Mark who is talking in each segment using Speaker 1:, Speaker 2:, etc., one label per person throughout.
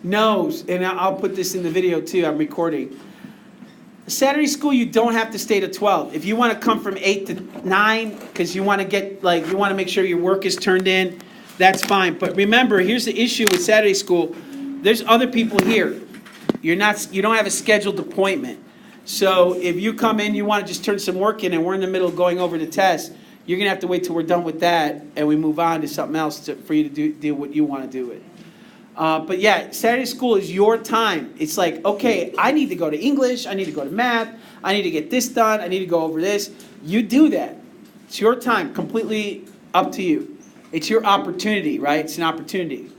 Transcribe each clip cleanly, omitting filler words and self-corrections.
Speaker 1: knows, and I'll put this in the video too, I'm recording. Saturday school, you don't have to stay to 12. If you want to come from 8 to 9, because you want to get, like, you want to make sure your work is turned in, that's fine. But remember, here's the issue with Saturday school. There's other people here. You don't have a scheduled appointment. So if you come in, you want to just turn some work in, and we're in the middle of going over the test, you're going to have to wait till we're done with that, and we move on to something else for you to do what you want to do with. But yeah, Saturday school is your time. It's like, okay, I need to go to English, I need to go to math, I need to get this done, I need to go over this. You do that. It's your time, completely up to you. It's your opportunity, right? It's an opportunity.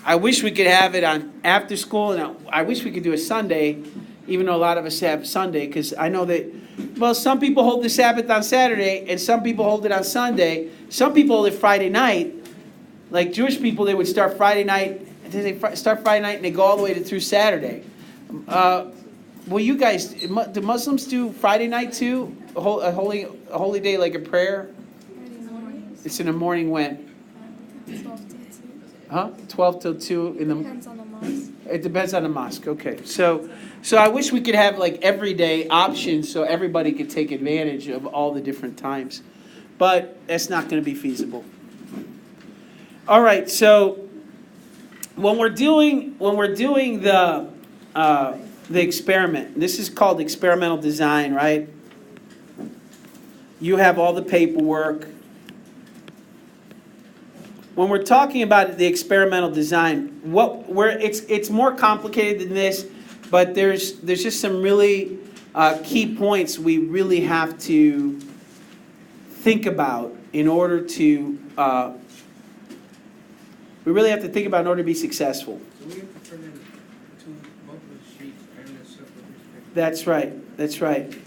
Speaker 1: I wish we could have it on after school, and I wish we could do a Sunday, even though a lot of us have Sunday, because I know that, well, some people hold the Sabbath on Saturday, and some people hold it on Sunday. Some people hold it Friday night. Like Jewish people, they would start Friday night, and they go all the way through Saturday. Well, you guys, do Muslims do Friday night too? A holy day, like a prayer? It's in the morning when? 12 till 2 in the.
Speaker 2: Depends on the mosque.
Speaker 1: It depends on the mosque. Okay, so I wish we could have like everyday options so everybody could take advantage of all the different times, but that's not going to be feasible. All right, so when we're doing the experiment, this is called experimental design, right? You have all the paperwork. When we're talking about the experimental design, it's more complicated than this, but there's just some really key points we really have to think about in order to be successful.
Speaker 3: So we have to turn in multiple sheets and a separate newspaper.
Speaker 1: That's right. That's right.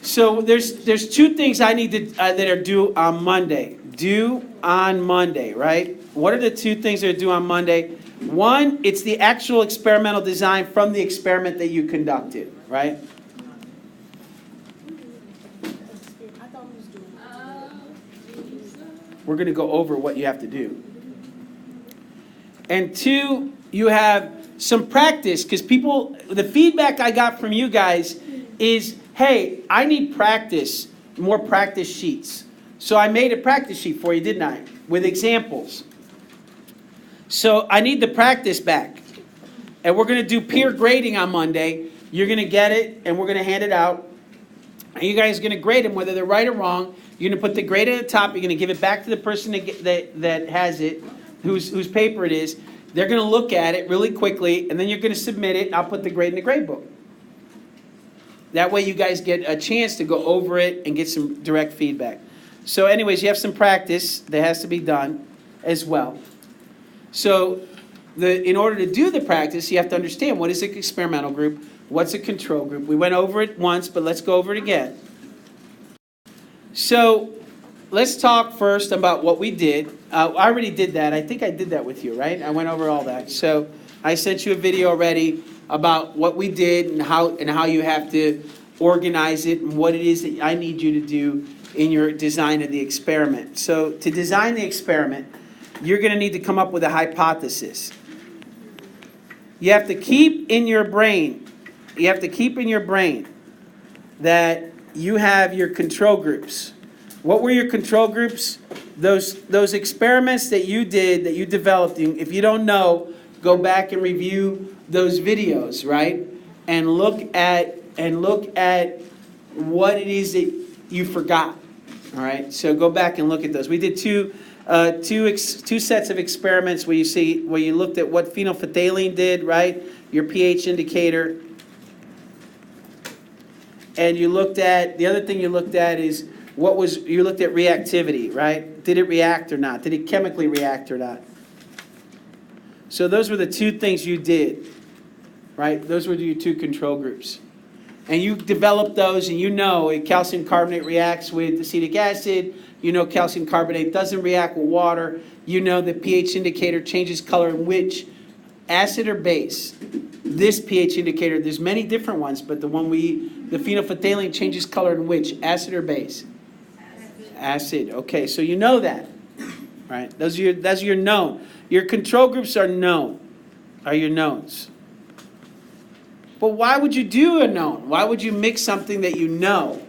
Speaker 1: So there's two things I need to that are due on Monday. Due on Monday, right? What are the two things that are due on Monday? One, it's the actual experimental design from the experiment that you conducted, right? We're going to go over what you have to do. And two, you have some practice, because the feedback I got from you guys is, hey, I need practice, more practice sheets. So I made a practice sheet for you, didn't I? With examples. So I need the practice back. And we're going to do peer grading on Monday. You're going to get it, and we're going to hand it out. And you guys are going to grade them, whether they're right or wrong. You're going to put the grade at the top. You're going to give it back to the person that has it, whose paper it is. They're going to look at it really quickly, and then you're going to submit it, and I'll put the grade in the grade book. That way you guys get a chance to go over it and get some direct feedback. So anyways, you have some practice that has to be done as well. So in order to do the practice, you have to understand what is an experimental group, what's a control group. We went over it once, but let's go over it again. So let's talk first about what we did. I already did that. I think I did that with you, right? I went over all that. So I sent you a video already about what we did and how you have to organize it and what it is that I need you to do in your design of the experiment. So to design the experiment, you're going to need to come up with a hypothesis. You have to keep in your brain that you have your control groups. What were your control groups? Those experiments that you did, that you developed. If you don't know, go back and review those videos, right? And look at what it is that you forgot. All right, so go back and look at those. We did two sets of experiments where you looked at what phenolphthalein did, right? Your pH indicator. And you looked at, the other thing you looked at is you looked at reactivity, right? Did it react or not? Did it chemically react or not? So those were the two things you did, right? Those were your two control groups. And you developed those, and you know calcium carbonate reacts with acetic acid. You know calcium carbonate doesn't react with water. You know the pH indicator changes color in which acid or base. This pH indicator, there's many different ones, but the phenolphthalein changes color in which acid or base? Acid. Okay, so you know that, right? Those are your known. Your control groups are known. are your knowns. But why would you do a known? Why would you mix something that you know?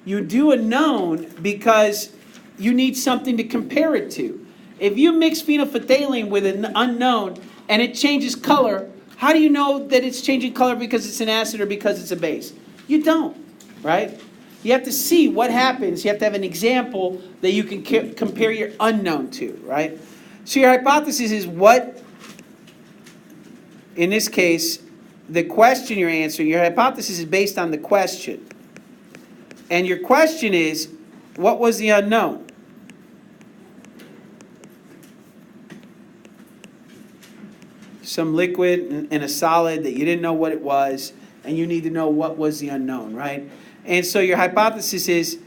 Speaker 1: You do a known because you need something to compare it to. If you mix phenolphthalein with an unknown and it changes color, how do you know that it's changing color because it's an acid or because it's a base? You don't, right? You have to see what happens. You have to have an example that you can compare your unknown to, right? So your hypothesis is what, in this case, the question you're answering. Your hypothesis is based on the question. And your question is, what was the unknown? Some liquid and a solid that you didn't know what it was, and you need to know what was the unknown, right? And so your hypothesis is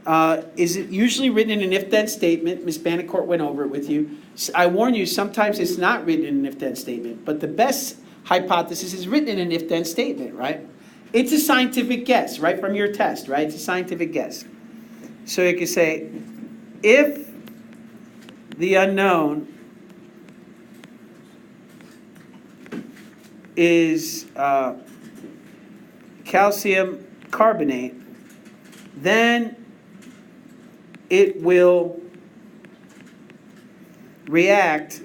Speaker 1: it usually written in an if-then statement? Ms. Bannicourt went over it with you. I warn you, sometimes it's not written in an if-then statement, but the best hypothesis is written in an if-then statement, right? It's a scientific guess, right, from your test, right? It's a scientific guess. So you can say, if the unknown is calcium carbonate, then it will react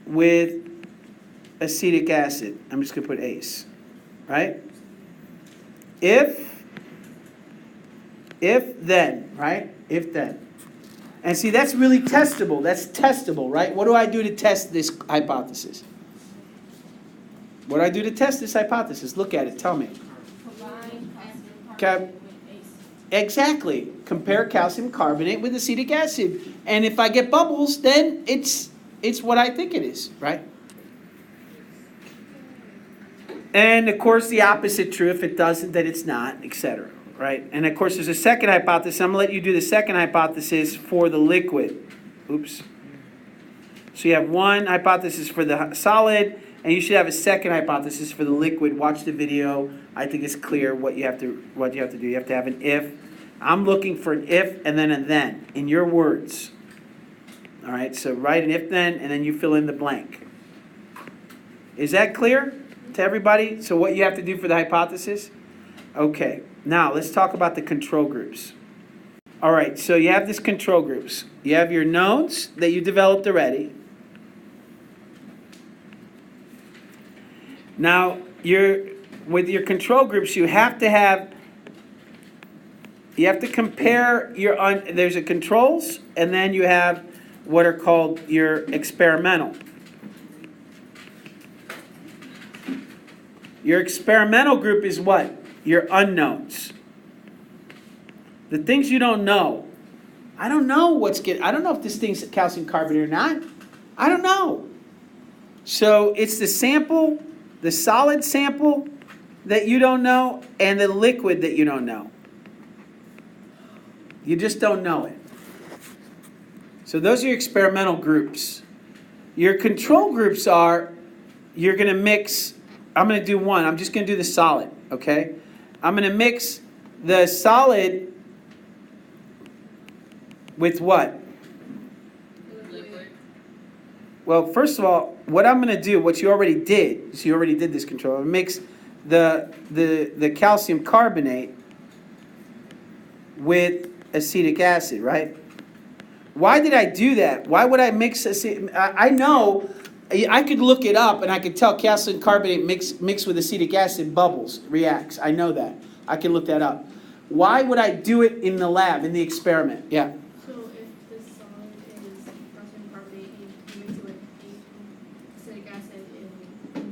Speaker 1: with acetic acid. I'm just going to put ACE, right? If then, right? If then. And see, that's really testable. That's testable, right? What do I do to test this hypothesis? What do I do to test this hypothesis? Look at it. Tell me.
Speaker 2: Combine calcium carbonate with ACE.
Speaker 1: Exactly. Compare calcium carbonate with acetic acid. And if I get bubbles, then it's what I think it is, right? And of course, the opposite true. If it doesn't, then it's not, etc. Right? And of course, there's a second hypothesis. I'm going to let you do the second hypothesis for the liquid. Oops. So you have one hypothesis for the solid, and you should have a second hypothesis for the liquid. Watch the video. I think it's clear what you have to do. You have to have an if. I'm looking for an if and then a then in your words. All right, so write an if then, and then you fill in the blank. Is that clear to everybody? So what you have to do for the hypothesis? Okay, now let's talk about the control groups. All right, so you have these control groups. You have your knowns that you developed already. Now, with your control groups, you have to compare there's a controls, and then you have what are called your experimental. Your experimental group is what? Your unknowns. The things you don't know. I don't know I don't know if this thing's calcium carbonate or not. I don't know. So it's the sample, the solid sample that you don't know, and the liquid that you don't know. You just don't know it. So those are your experimental groups. Your control groups are, you're going to mix, I'm going to do one. I'm just going to do the solid, okay? I'm going to mix the solid with what?
Speaker 2: Liquid.
Speaker 1: Well, first of all, what I'm going to do, what you already did, so you already did this control, I'm going to mix the calcium carbonate with acetic acid, right? Why did I do that? Why would I mix acetic? I know, I could look it up and I could tell calcium carbonate mixed with acetic acid bubbles, reacts. I know that. I can look that up. Why would I do it in the lab, in the experiment? Yeah.
Speaker 2: So if this solid is calcium carbonate and you mix it with acetic acid,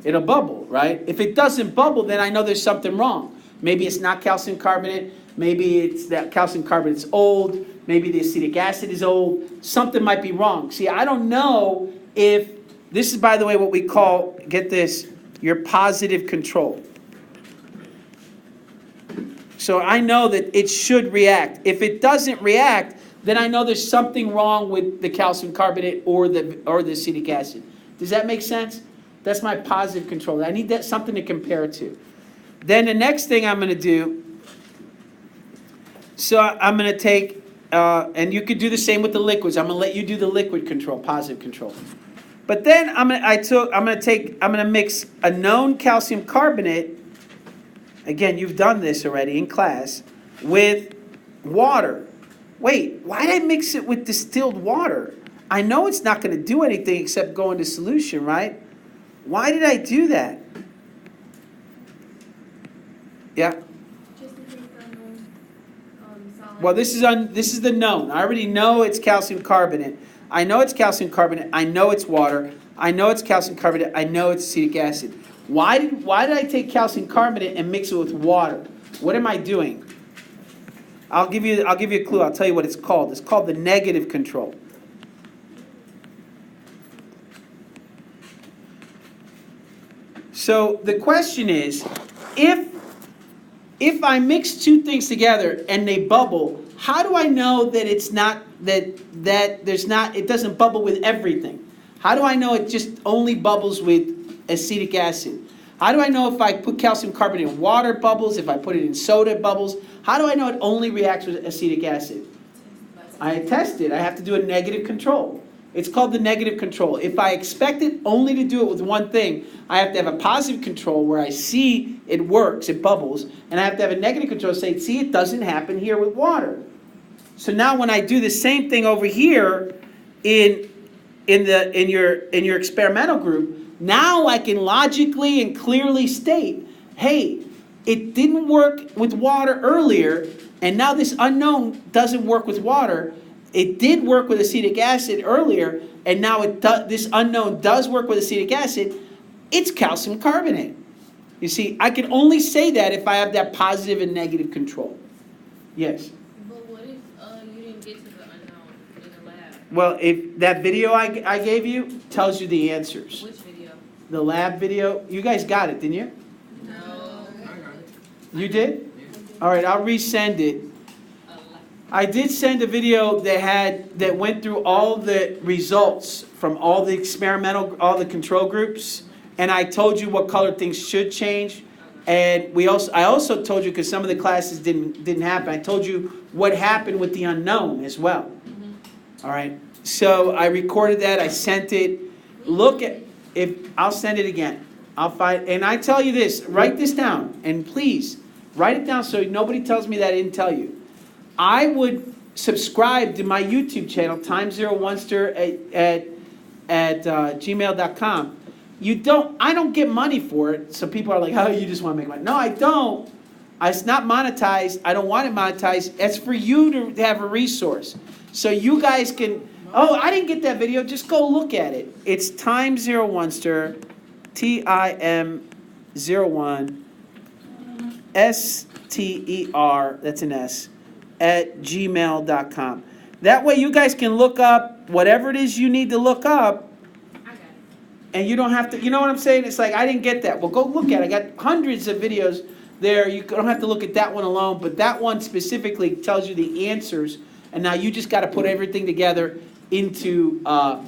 Speaker 1: It'll bubble, right? If it doesn't bubble, then I know there's something wrong. Maybe it's not calcium carbonate. Maybe it's that calcium carbonate's old. Maybe the acetic acid is old. Something might be wrong. See, I don't know if, this is, by the way, what we call, get this, your positive control. So I know that it should react. If it doesn't react, then I know there's something wrong with the calcium carbonate or the acetic acid. Does that make sense? That's my positive control. I need something to compare it to. Then the next thing I'm going to do, so I'm going to take, and you could do the same with the liquids. I'm going to let you do the liquid control, positive control. But then I'm gonna mix a known calcium carbonate. Again, you've done this already in class with water. Wait, why did I mix it with distilled water? I know it's not going to do anything except go into solution, right? Why did I do that? Yeah.
Speaker 2: Just in case the unknown, solid.
Speaker 1: Well, this is the known. I already know it's calcium carbonate. I know it's calcium carbonate. I know it's water. I know it's calcium carbonate. I know it's acetic acid. Why did I take calcium carbonate and mix it with water? What am I doing? I'll give you a clue. I'll tell you what it's called. It's called the negative control. So the question is, if I mix two things together and they bubble, how do I know that it's not it doesn't bubble with everything? How do I know it just only bubbles with acetic acid? How do I know if I put calcium carbonate in water it bubbles, if I put it in soda it bubbles? How do I know it only reacts with acetic acid? I test it. I have to do a negative control. It's called the negative control. If I expect it only to do it with one thing, I have to have a positive control where I see it works, it bubbles, and I have to have a negative control say, see, it doesn't happen here with water. So now when I do the same thing over here in your experimental group, now I can logically and clearly state, hey, it didn't work with water earlier, and now this unknown doesn't work with water. It did work with acetic acid earlier, and now this unknown does work with acetic acid. It's calcium carbonate. You see, I can only say that if I have that positive and negative control. Yes?
Speaker 2: But what if you didn't get to the unknown in the lab?
Speaker 1: Well, if that video I gave you tells you the answers.
Speaker 2: Which video?
Speaker 1: The lab video, you guys got it, didn't you?
Speaker 2: No.
Speaker 3: I got it.
Speaker 1: You did? All right, I'll resend it.
Speaker 2: A lot.
Speaker 1: I did send a video that went through all the results from all the all the control groups, and I told you what color things should change. And I also told you, because some of the classes didn't happen, I told you what happened with the unknown as well. All right. So I recorded that. I sent it. Look at I'll send it again. I'll find, and I tell you this. Write this down, and please write it down so nobody tells me that I didn't tell you. I would subscribe to my YouTube channel, Time01ster at gmail.com. I don't get money for it, so people are like, oh, you just want to make money. No, I don't. It's not monetized. I don't want it monetized. It's for you to have a resource. So you guys can, oh, I didn't get that video. Just go look at it. It's Time01ster, TIM01, STER, that's an S, at gmail.com. That way you guys can look up whatever it is you need to look up,
Speaker 2: I got it.
Speaker 1: and you don't have to, you know what I'm saying? It's like, I didn't get that. Well, go look at it. I got hundreds of videos there. You don't have to look at that one alone, but that one specifically tells you the answers, and now you just got to put everything together into a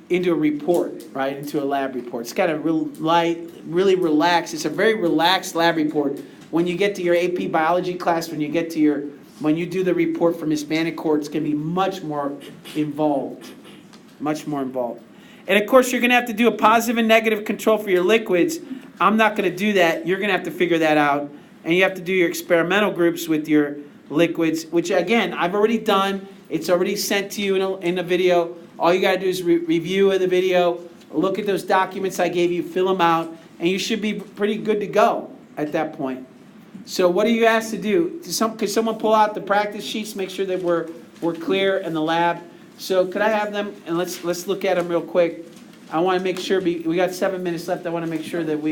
Speaker 1: report, right? Into a lab report. It's got a real light, really relaxed. It's a very relaxed lab report. When you get to your AP biology class, when you do the report from Hispanic Core, it's going to be much more involved. Much more involved. And of course, you're going to have to do a positive and negative control for your liquids. I'm not going to do that. You're going to have to figure that out. And you have to do your experimental groups with your liquids, which again, I've already done. It's already sent to you in a video. All you got to do is review the video, look at those documents I gave you, fill them out, and you should be pretty good to go at that point. So what are you asked to do? Could someone pull out the practice sheets, make sure that we're clear in the lab? So could I have them, and let's look at them real quick. I want to make sure, we got 7 minutes left. I want to make sure that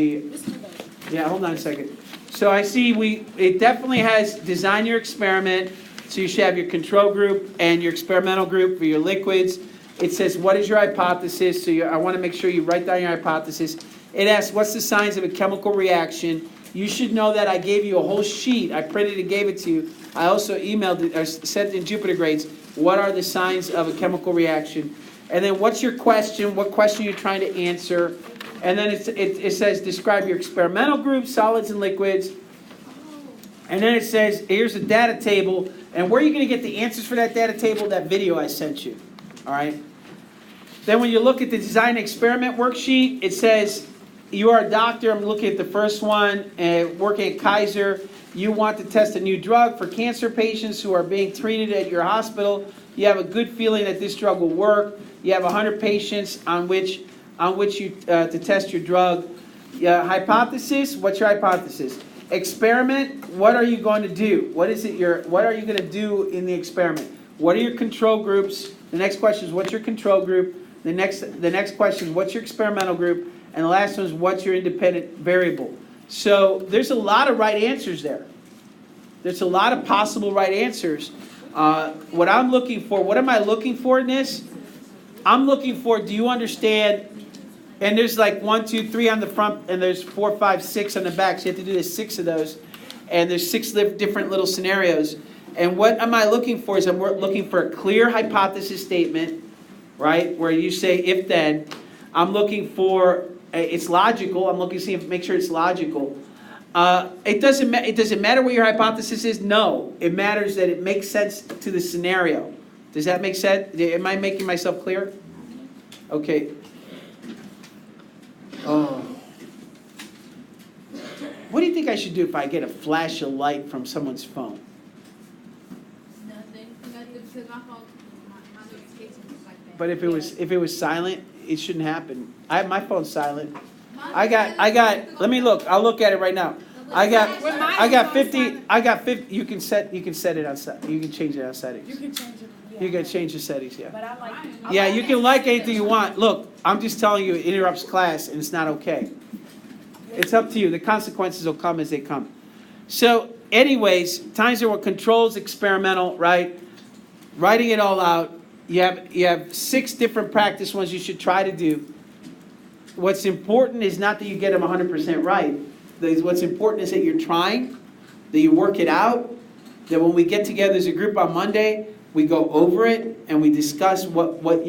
Speaker 1: yeah, hold on a second. So I see it definitely has design your experiment. So you should have your control group and your experimental group for your liquids. It says, what is your hypothesis? So I want to make sure you write down your hypothesis. It asks, what's the signs of a chemical reaction? You should know that I gave you a whole sheet. I printed and gave it to you. I also emailed it, or sent it in Jupiter grades. What are the signs of a chemical reaction? And then what's your question? What question you're trying to answer? And then it says, describe your experimental group, solids and liquids. And then it says, here's a data table. And where are you going to get the answers for that data table? That video I sent you. all right? Then when you look at the design experiment worksheet, it says, you are a doctor, I'm looking at the first one, working at Kaiser. You want to test a new drug for cancer patients who are being treated at your hospital. You have a good feeling that this drug will work. You have 100 patients on which you to test your drug. Hypothesis, what's your hypothesis? Experiment, what are you going to do? What are you going to do in the experiment? What are your control groups? The next question is, what's your control group? The next question is, what's your experimental group? And the last one is, what's your independent variable? So there's a lot of right answers there. There's a lot of possible right answers. What I'm looking for, what am I looking for in this? I'm looking for, do you understand? And there's like 1, 2, 3 on the front, and there's 4, 5, 6 on the back. So you have to do the 6 of those. And there's 6 different little scenarios. And what am I looking for is I'm looking for a clear hypothesis statement, right? Where you say if then. I'm looking for, it's logical. I'm looking to see make sure it's logical. It doesn't matter what your hypothesis is. No, it matters that it makes sense to the scenario. Does that make sense? Am I making myself clear? Okay. Oh. What do you think I should do if I get a flash of light from someone's phone?
Speaker 2: Nothing, because my phone, my notifications is like that.
Speaker 1: But if it was silent, it shouldn't happen. I have my phone silent. I got. Let me look. I'll look at it right now. I got 50. You can set it on set. You can change it on settings.
Speaker 4: You can change it.
Speaker 1: You can change the settings. Yeah.
Speaker 4: But I like.
Speaker 1: Yeah, you can like anything you want. Look, I'm just telling you, it interrupts class, and it's not okay. It's up to you. The consequences will come as they come. So, anyways, times there were controls, experimental, right? Writing it all out. You have 6 different practice ones you should try to do. What's important is not that you get them 100% right. What's important is that you're trying, that you work it out, that when we get together as a group on Monday, we go over it and we discuss was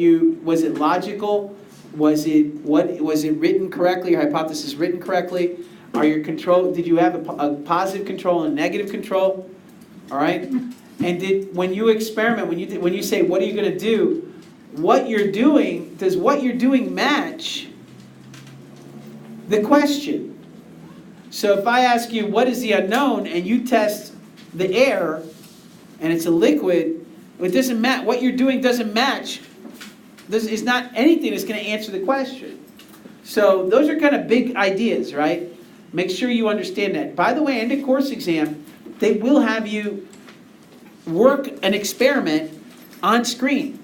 Speaker 1: it logical? Was it written correctly? Your hypothesis written correctly? Are your control? Did you have a positive control and a negative control? All right. And when you experiment, when you say what are you going to do? What you're doing, does what you're doing match the question? So if I ask you what is the unknown and you test the air and it's a liquid, it doesn't match. What you're doing doesn't match. This is not anything that's going to answer the question. So those are kind of big ideas, right? Make sure you understand that. By the way, end of course exam, they will have you work an experiment on screen.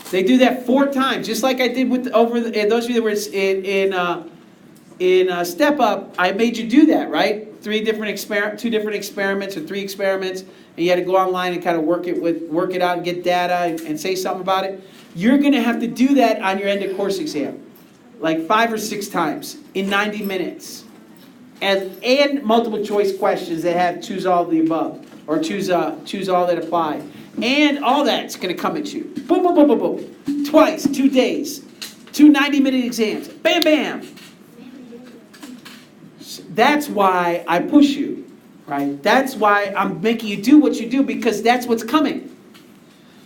Speaker 1: They do that 4 times, just like I did with those of you that were in Step Up. I made you do that, right? 2 different experiments or 3 experiments, and you had to go online and kind of work it out and get data and say something about it. You're going to have to do that on your end of course exam, like 5 or 6 times in 90 minutes, and multiple choice questions that have choose all of the above or choose all that apply, and all that's going to come at you. Boom, boom, boom, boom, boom. Twice, 2 days, 2 90-minute exams. Bam, bam. That's why I push you, right? That's why I'm making you do what you do, because that's what's coming.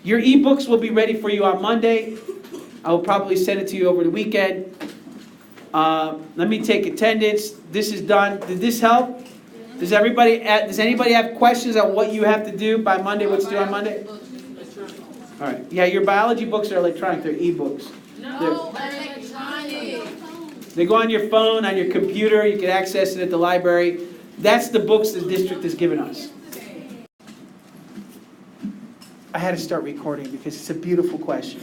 Speaker 1: Your ebooks will be ready for you on Monday. I will probably send it to you over the weekend. Let me take attendance. This is done. Did this help? Does anybody have questions on what you have to do by Monday? What's due on Monday? All right. Yeah, your biology books are electronic. They're ebooks.
Speaker 2: No, electronic.
Speaker 1: They go on your phone, on your computer. You can access it at the library. That's the books the district has given us. I had to start recording because it's a beautiful question.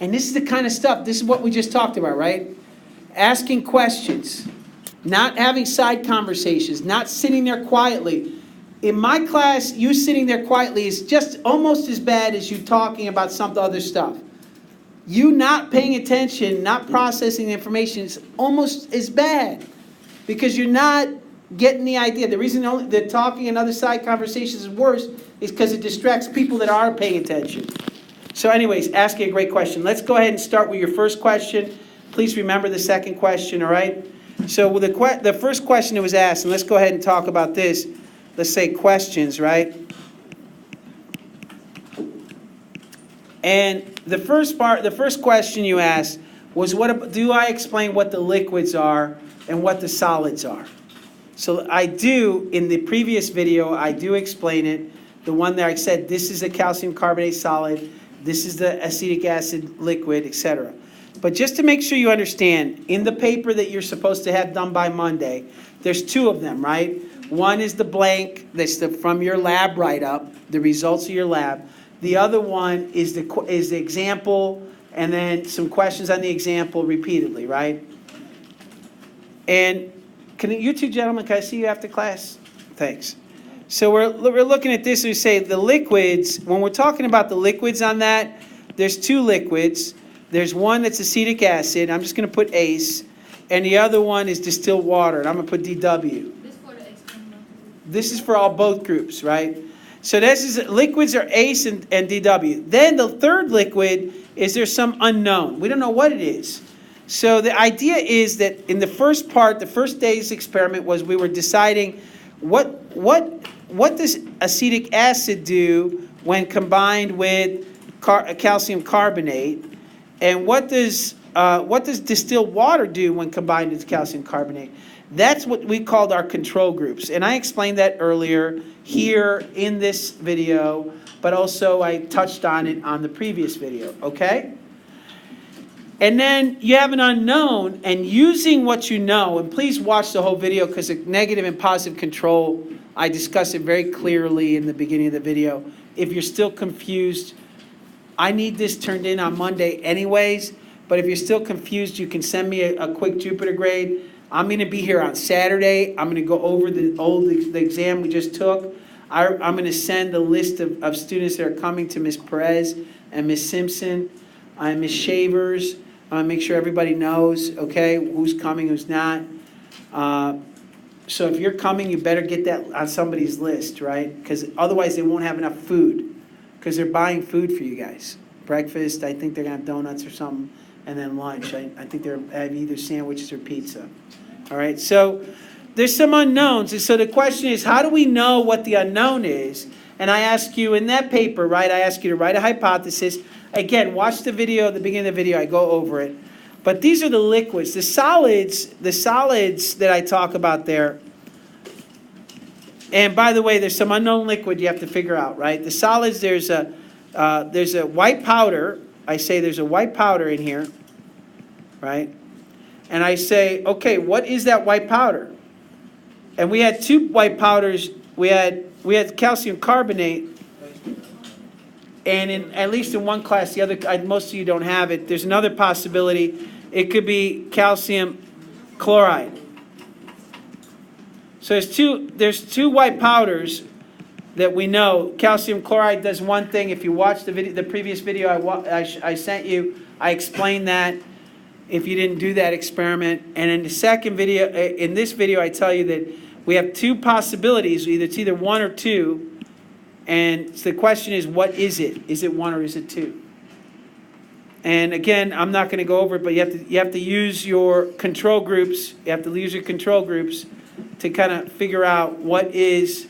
Speaker 1: And this is the kind of stuff, this is what we just talked about, right? Asking questions, not having side conversations, not sitting there quietly. In my class, you sitting there quietly is just almost as bad as you talking about some other stuff. You not paying attention, not processing the information is almost as bad because you're not getting the idea. The reason that talking and other side conversations is worse is because it distracts people that are paying attention. So anyways, asking a great question. Let's go ahead and start with your first question. Please remember the second question, all right? So with the first question that was asked, and let's go ahead and talk about this. Let's say questions, right? And the first question you asked was, do I explain what the liquids are and what the solids are? So I do, in the previous video, I do explain it. The one that I said, this is a calcium carbonate solid, this is the acetic acid liquid, etc. But just to make sure you understand, in the paper that you're supposed to have done by Monday, there's two of them, right? One is the blank, that's from your lab write-up, the results of your lab. The other one is the example, and then some questions on the example repeatedly, right? And you two gentlemen, can I see you after class? Thanks. So we're looking at this and we say the liquids, when we're talking about the liquids on that, there's two liquids. There's one that's acetic acid, I'm just going to put ACE, and the other one is distilled water, and I'm going to put DW. This is for both groups, right? So liquids are ACE and DW. Then the third liquid is there's some unknown. We don't know what it is. So the idea is that in the first part, the first day's experiment was we were deciding what does acetic acid do when combined with calcium carbonate, and what does distilled water do when combined with calcium carbonate? That's what we called our control groups. And I explained that earlier here in this video, but also I touched on it on the previous video, okay? And then you have an unknown, and using what you know, and please watch the whole video because the negative and positive control, I discuss it very clearly in the beginning of the video. If you're still confused, I need this turned in on Monday anyways, but if you're still confused, you can send me a quick Jupyter grade. I'm going to be here on Saturday. I'm going to go over the exam we just took. I'm going to send a list of students that are coming to Ms. Perez and Ms. Simpson and Ms. Shavers. Make sure everybody knows, okay, who's coming, who's not. So if you're coming, you better get that on somebody's list, right? Because otherwise they won't have enough food because they're buying food for you guys. Breakfast, I think they're going to have donuts or something, and then lunch. I think they're have either sandwiches or pizza. All right, so there's some unknowns. And so the question is, how do we know what the unknown is? And I ask you in that paper, right, I ask you to write a hypothesis. Again, watch the video, at the beginning of the video, I go over it. But these are the liquids. The solids that I talk about there. And by the way, there's some unknown liquid you have to figure out, right? The solids, there's a white powder. I say there's a white powder in here, right? And I say, okay, what is that white powder? And we had two white powders. We had calcium carbonate, and at least in one class, the other most of you don't have it. There's another possibility. It could be calcium chloride. So there's two white powders that we know. Calcium chloride does one thing. If you watch the previous video I sent you, I explained that. If you didn't do that experiment, and in the second video, in this video, I tell you that we have two possibilities. It's either one or two, and the question is, what is it? Is it one or is it two? And again, I'm not going to go over it, but you have to use your control groups. You have to use your control groups to kind of figure out what is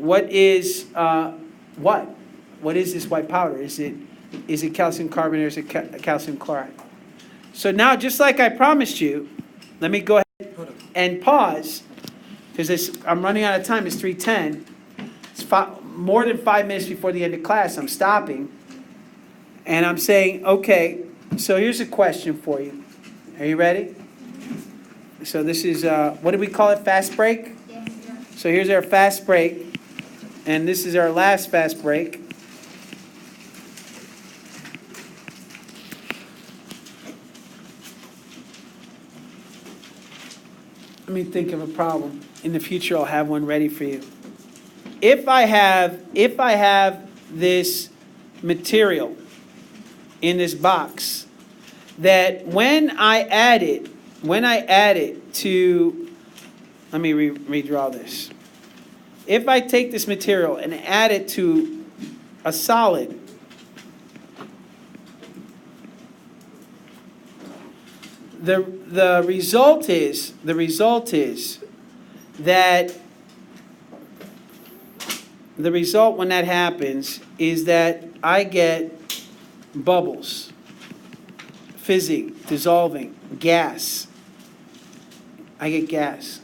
Speaker 1: this white powder? Is it calcium carbonate or is it calcium chloride? So now, just like I promised you, let me go ahead and pause, because I'm running out of time. It's 3:10. It's more than 5 minutes before the end of class. I'm stopping. And I'm saying, okay, so here's a question for you. Are you ready? So this is, what do we call it, fast break?
Speaker 2: Yes.
Speaker 1: So here's our fast break. And this is our last fast break. Let me think of a problem. In the future, I'll have one ready for you. If I have this material in this box, that when I add it to, let me redraw this. If I take this material and add it to a solid, the result is that the result when that happens is that I get bubbles, fizzing, dissolving, gas. I get gas.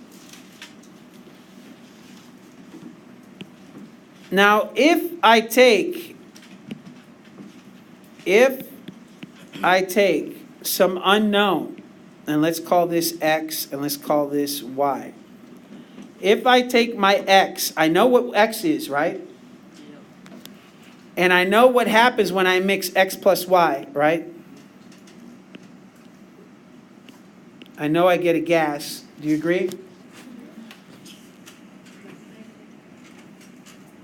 Speaker 1: Now, if I take some unknown, and let's call this X and let's call this Y. If I take my X, I know what X is, right? And I know what happens when I mix X plus Y, right? I know I get a gas. Do you agree?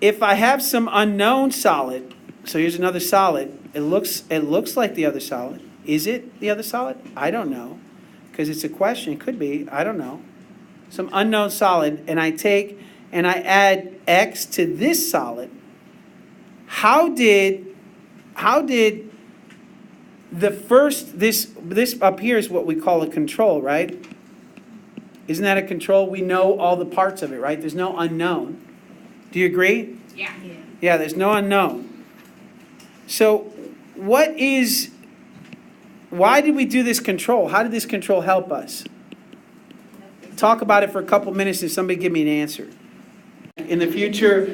Speaker 1: If I have some unknown solid, so here's another solid, it looks like the other solid. Is it the other solid? I don't know. Because it's a question. It could be. I don't know. Some unknown solid, and I take and I add X to this solid. How did the first, this up here is what we call a control, right? Isn't that a control? We know all the parts of it, right? There's no unknown. Do you agree?
Speaker 2: Yeah.
Speaker 1: Yeah, there's no unknown. So why did we do this control? How did this control help us? Talk about it for a couple minutes and somebody give me an answer. In the future,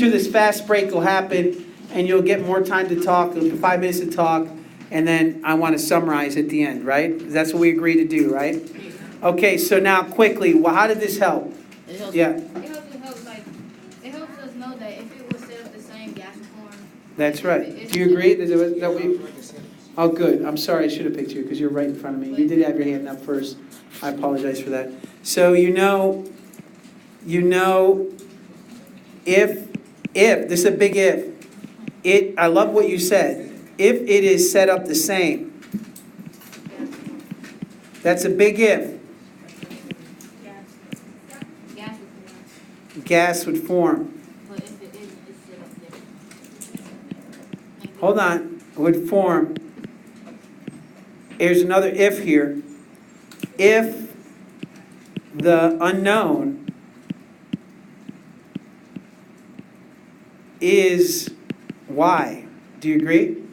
Speaker 1: this fast break will happen and you'll get more time to talk, 5 minutes to talk, and then I want to summarize at the end, right? That's what we agreed to do, right? Okay, so now quickly, how did this help? Yeah.
Speaker 2: It helps us know that if it was set up the same gas form.
Speaker 1: That's right. Do you agree? Oh, good. I'm sorry, I should have picked you because you're right in front of me. You did have your hand up first. I apologize for that. So you know, if this is a big if. I love what you said. If it is set up the same, that's a big if. Gas would form.
Speaker 2: But if it isn't, it's set up different.
Speaker 1: Hold on. Would form. Here's another if here. If the unknown is Y. Do you agree?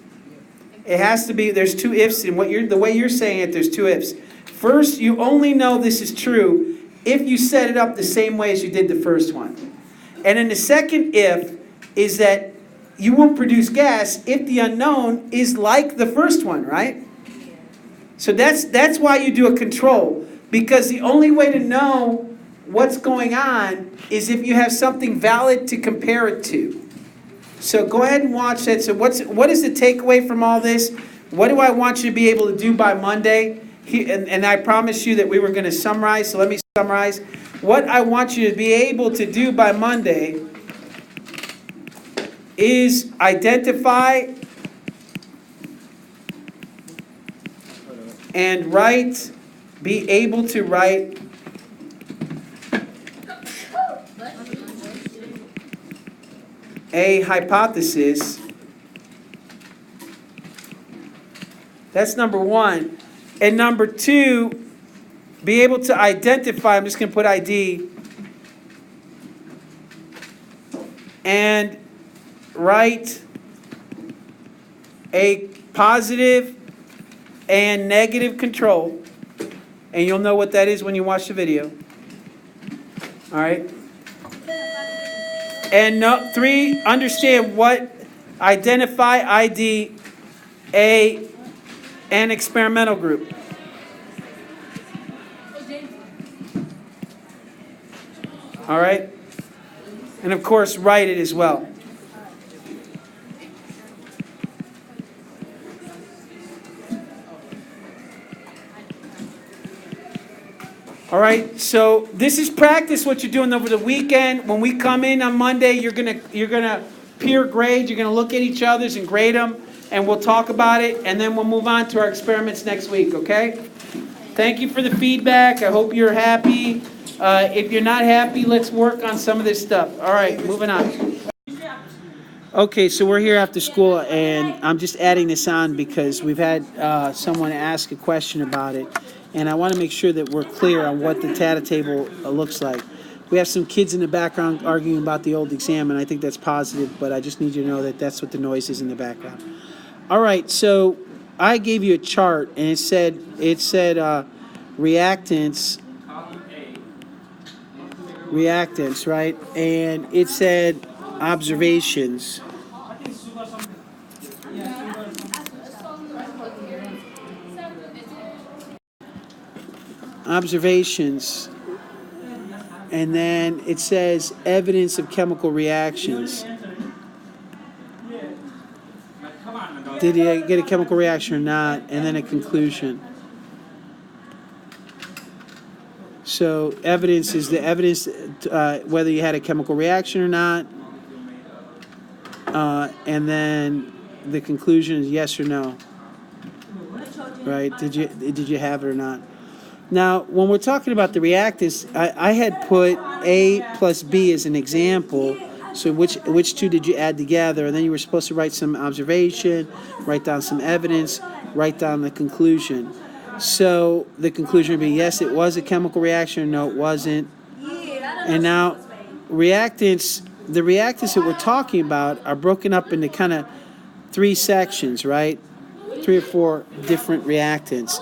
Speaker 1: It has to be, there's two ifs, and the way you're saying it, there's two ifs. First, you only know this is true if you set it up the same way as you did the first one. And then the second if is that you will produce gas if the unknown is like the first one, right? So that's why you do a control, because the only way to know what's going on is if you have something valid to compare it to. So go ahead and watch that. So what is the takeaway from all this? What do I want you to be able to do by Monday? And I promised you that we were going to summarize, so let me summarize. What I want you to be able to do by Monday is identify and be able to write a hypothesis. That's number one. And number two, be able to identify, I'm just going to put ID, and write a positive and negative control. And you'll know what that is when you watch the video. All right? And 3, understand what, identify, ID, an experimental group. All right? And of course, write it as well. All right, so this is practice what you're doing over the weekend. When we come in on Monday, you're gonna peer grade. You're gonna look at each other's and grade them, and we'll talk about it, and then we'll move on to our experiments next week. Okay? Thank you for the feedback. I hope you're happy. If you're not happy, let's work on some of this stuff. All right, moving on. Okay, so we're here after school, and I'm just adding this on because we've had someone ask a question about it. And I want to make sure that we're clear on what the data table looks like. We have some kids in the background arguing about the old exam, and I think that's positive, but I just need you to know that that's what the noise is in the background. All right, so I gave you a chart, and it said reactants, right? And it said observations. Observations. And then it says evidence of chemical reactions. Did you get a chemical reaction or not? And then a conclusion. So evidence is the evidence whether you had a chemical reaction or not. And then the conclusion is yes or no. Right? Did you have it or not? Now, when we're talking about the reactants, I had put A plus B as an example. So which two did you add together? And then you were supposed to write some observation, write down some evidence, write down the conclusion. So the conclusion would be yes, it was a chemical reaction, or no, it wasn't. And now reactants, the reactants that we're talking about are broken up into kind of 3 sections, right? 3 or 4 different reactants.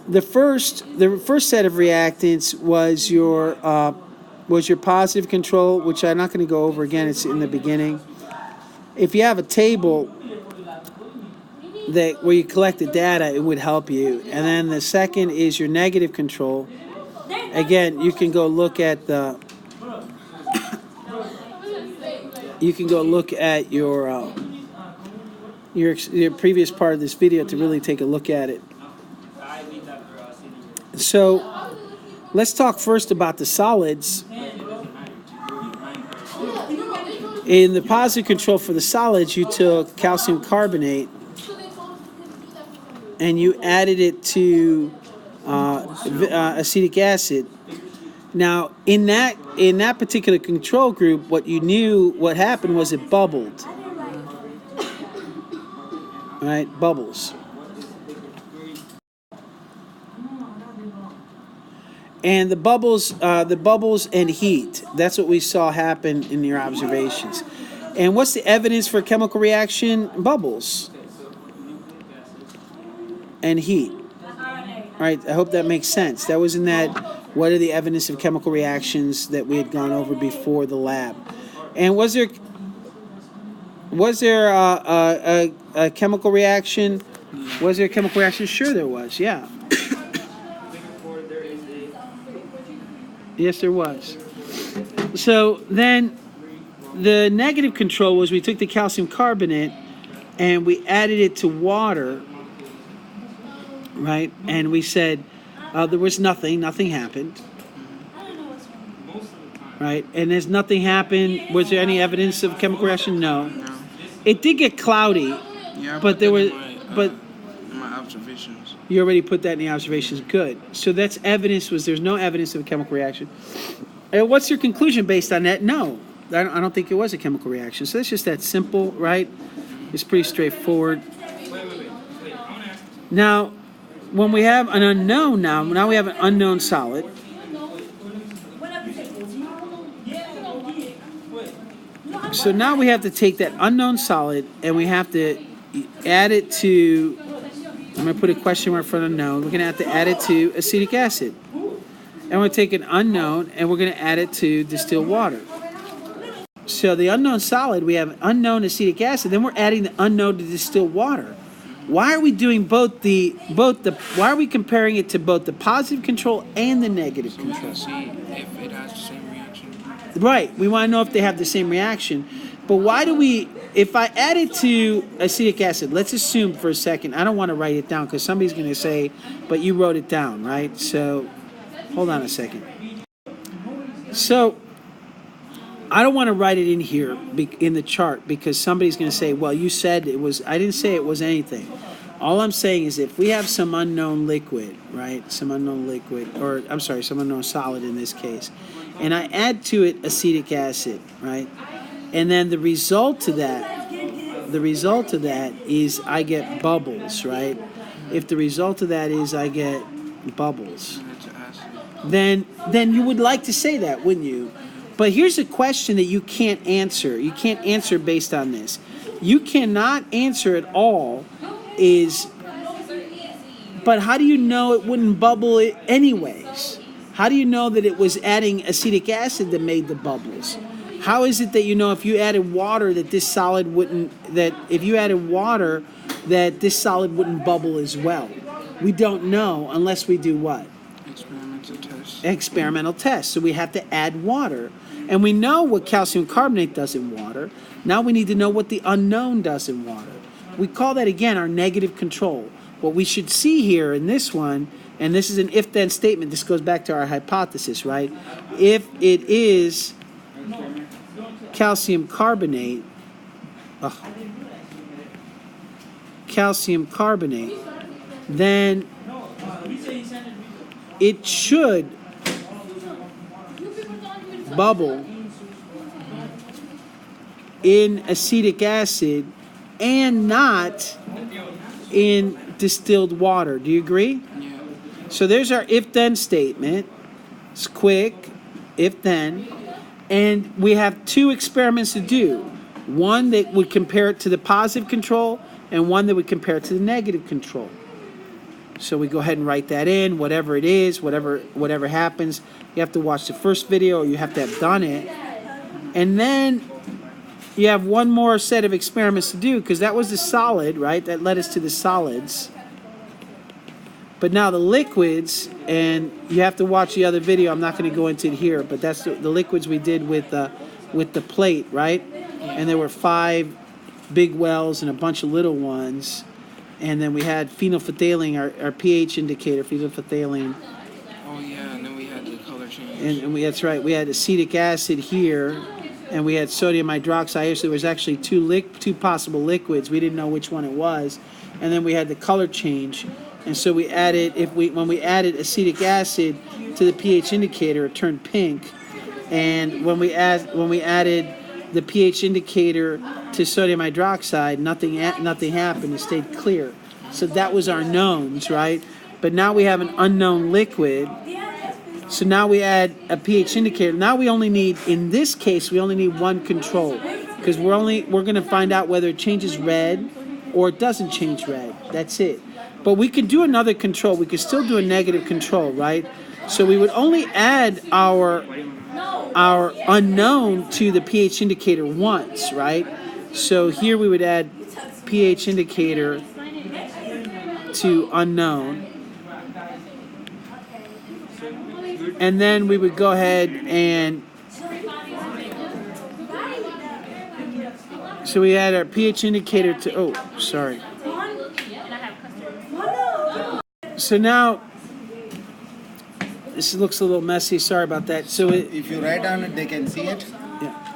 Speaker 1: The first set of reactants was your positive control, which I'm not going to go over again. It's in the beginning. If you have a table where you collect the data, it would help you. And then the second is your negative control. Again, you can go look at your previous part of this video to really take a look at it. So let's talk first about the solids. In the positive control for the solids, you took calcium carbonate and you added it to acetic acid. Now, in that particular control group, what happened was it bubbled. Right? Bubbles. And the bubbles and heat. That's what we saw happen in your observations. And what's the evidence for a chemical reaction? Bubbles and heat. All right, I hope that makes sense. That was in that, what are the evidence of chemical reactions that we had gone over before the lab. And was there a chemical reaction? Was there a chemical reaction? Sure there was, yeah. Yes, there was. So then the negative control was we took the calcium carbonate and we added it to water, right? And we said there was nothing happened, right? And as nothing happened, was there any evidence of chemical reaction? No. It did get cloudy, but there was,
Speaker 3: my observations.
Speaker 1: You already put that in the observations. Good. So that's evidence. There's no evidence of a chemical reaction. And what's your conclusion based on that? No, I don't think it was a chemical reaction. So that's just that simple, right? It's pretty straightforward. Now, when we have an unknown now we have an unknown solid. So now we have to take that unknown solid and we have to add it to, I'm going to put a question mark in front of unknown. We're going to have to add it to acetic acid. And we're going to take an unknown and we're going to add it to distilled water. So the unknown solid, we have unknown acetic acid, then we're adding the unknown to distilled water. Why are we doing why are we comparing it to both the positive control and the negative
Speaker 3: So we
Speaker 1: control?
Speaker 3: can see if it has the same reaction.
Speaker 1: Right, we want to know if they have the same reaction. But why do if I add it to acetic acid, let's assume for a second, I don't want to write it down because somebody's going to say, but you wrote it down, right? So, hold on a second. So, I don't want to write it in here, in the chart, because somebody's going to say, well, you said it was, I didn't say it was anything. All I'm saying is if we have some unknown liquid, right, some unknown solid in this case, and I add to it acetic acid, right, and then the result of that is I get bubbles, right? If the result of that is I get bubbles, then you would like to say that, wouldn't you? But here's a question that you can't answer. You can't answer based on this. you cannot answer at all is, but how do you know it wouldn't bubble it anyways? How do you know that it was adding acetic acid that made the bubbles? How is it that you know if you added water that this solid wouldn't, that if you added water that this solid wouldn't bubble as well? We don't know unless we do what?
Speaker 3: Experimental test.
Speaker 1: Experimental tests. So we have to add water. And we know what calcium carbonate does in water. Now we need to know what the unknown does in water. We call that, again, our negative control. What we should see here in this one, and this is an if-then statement, this goes back to our hypothesis, right? If it is calcium carbonate, then it should bubble in acetic acid and not in distilled water. Do you agree?
Speaker 3: Yeah.
Speaker 1: So there's our if-then statement. It's quick, if-then. And we have two experiments to do. One that would compare it to the positive control and one that would compare it to the negative control. So we go ahead and write that in, whatever it is, whatever happens. You have to watch the first video or you have to have done it. And then you have one more set of experiments to do because that was the solid, right? That led us to the solids. But now the liquids, and you have to watch the other video. I'm not going to go into it here, but that's the liquids we did with the plate, right? And there were 5 big wells and a bunch of little ones. And then we had phenolphthalein, our pH indicator, phenolphthalein.
Speaker 3: Oh yeah, and then we had the color change.
Speaker 1: And that's right. We had acetic acid here, and we had sodium hydroxide. So there was actually two possible liquids. We didn't know which one it was. And then we had the color change. And so we added, when we added acetic acid to the pH indicator, it turned pink. And when we added the pH indicator to sodium hydroxide, nothing happened. It stayed clear. So that was our knowns, right? But now we have an unknown liquid. So now we add a pH indicator. Now we only need, in this case, we only need one control because we're going to find out whether it changes red or it doesn't change red. That's it. But we could do another control. We could still do a negative control, right? So we would only add our unknown to the pH indicator once, right? So here we would add pH indicator to unknown. And then we would go ahead and so we add our pH indicator to, So now this looks a little messy. Sorry about that. So
Speaker 4: If you write down it, they can see it
Speaker 1: yeah,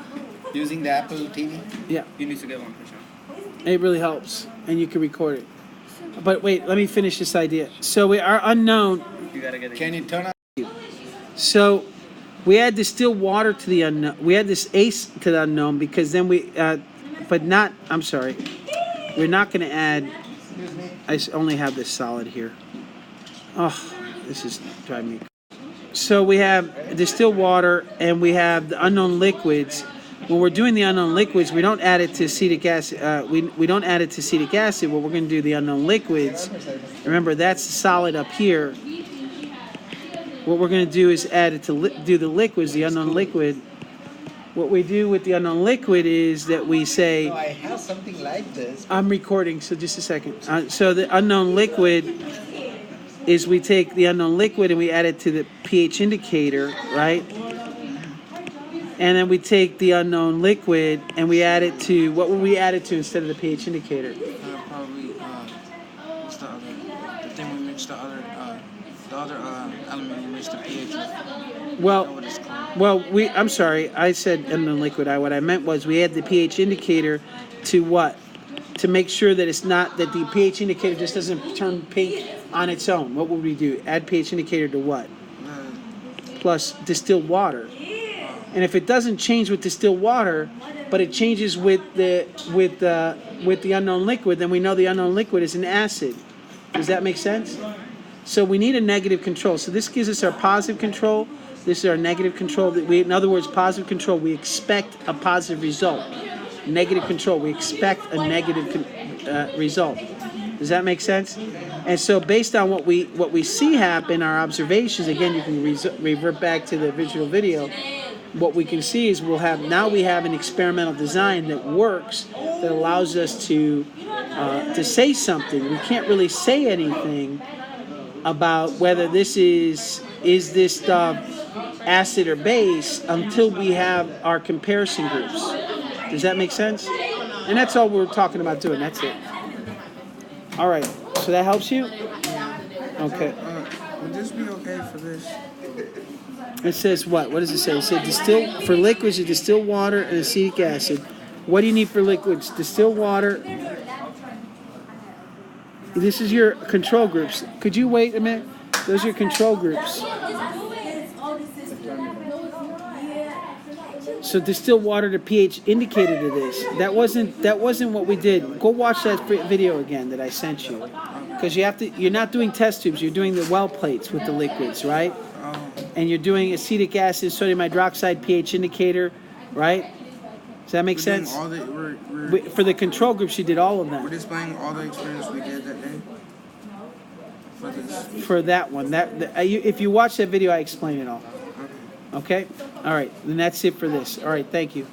Speaker 4: using the Apple TV.
Speaker 1: yeah,
Speaker 3: You need to get one for sure.
Speaker 1: it really helps, and you can record it. But wait, let me finish this idea. So our unknown.
Speaker 3: You gotta get it.
Speaker 4: Can you turn on?
Speaker 1: So we add distilled water to the unknown. We add this ACE to the unknown because then I'm sorry. We're not going to add, I only have this solid here. Oh, this is driving me. So we have distilled water and we have the unknown liquids. When we're doing the unknown liquids, we don't add it to acetic acid. We don't add it to acetic acid. What we're going to do the unknown liquids. Remember, that's the solid up here. What we're going to do is add it to do the liquids, the unknown liquid. What we do with the unknown liquid is that we say,
Speaker 4: So I have something like this.
Speaker 1: I'm recording, so just a second. So the unknown liquid is we take the unknown liquid and we add it to the pH indicator, right? And then we take the unknown liquid and we add it to, what would we add it to instead of the pH indicator?
Speaker 3: Probably what's the other? The thing we mixed the other element we mixed the pH with.
Speaker 1: Well, I'm sorry, I said unknown liquid. What I meant was we add the pH indicator to what? To make sure that it's not, that the pH indicator just doesn't turn pink on its own. What would we do? Add pH indicator to what? Plus distilled water. And if it doesn't change with distilled water, but it changes with the unknown liquid, then we know the unknown liquid is an acid. Does that make sense? So we need a negative control. So this gives us our positive control. This is our negative control. In other words, positive control, we expect a positive result. negative control. We expect a negative result. Does that make sense? And so based on what we see happen, our observations, again, you can revert back to the original video. What we can see is we have an experimental design that works, that allows us to say something. We can't really say anything about whether this is this stuff acid or base until we have our comparison groups. Does that make sense? And that's all we're talking about doing. That's it. All right. So that helps you? Okay.
Speaker 3: Would this be okay for this?
Speaker 1: It says what? What does it say? It said for liquids, you distill water and acetic acid. What do you need for liquids? Distill water. This is your control groups. Could you wait a minute? Those are your control groups. So distill water to pH indicator to this. That wasn't what we did. Go watch that video again that I sent you. Because you're not doing test tubes, you're doing the well plates with the liquids, right? And you're doing acetic acid, sodium hydroxide, pH indicator, right? Does that make sense? For the control groups, you did all of
Speaker 3: We're
Speaker 1: them.
Speaker 3: displaying all the experiments we did that day. For this.
Speaker 1: For that one, if you watch that video, I explain it all. Okay? All right, then that's it for this. All right, thank you.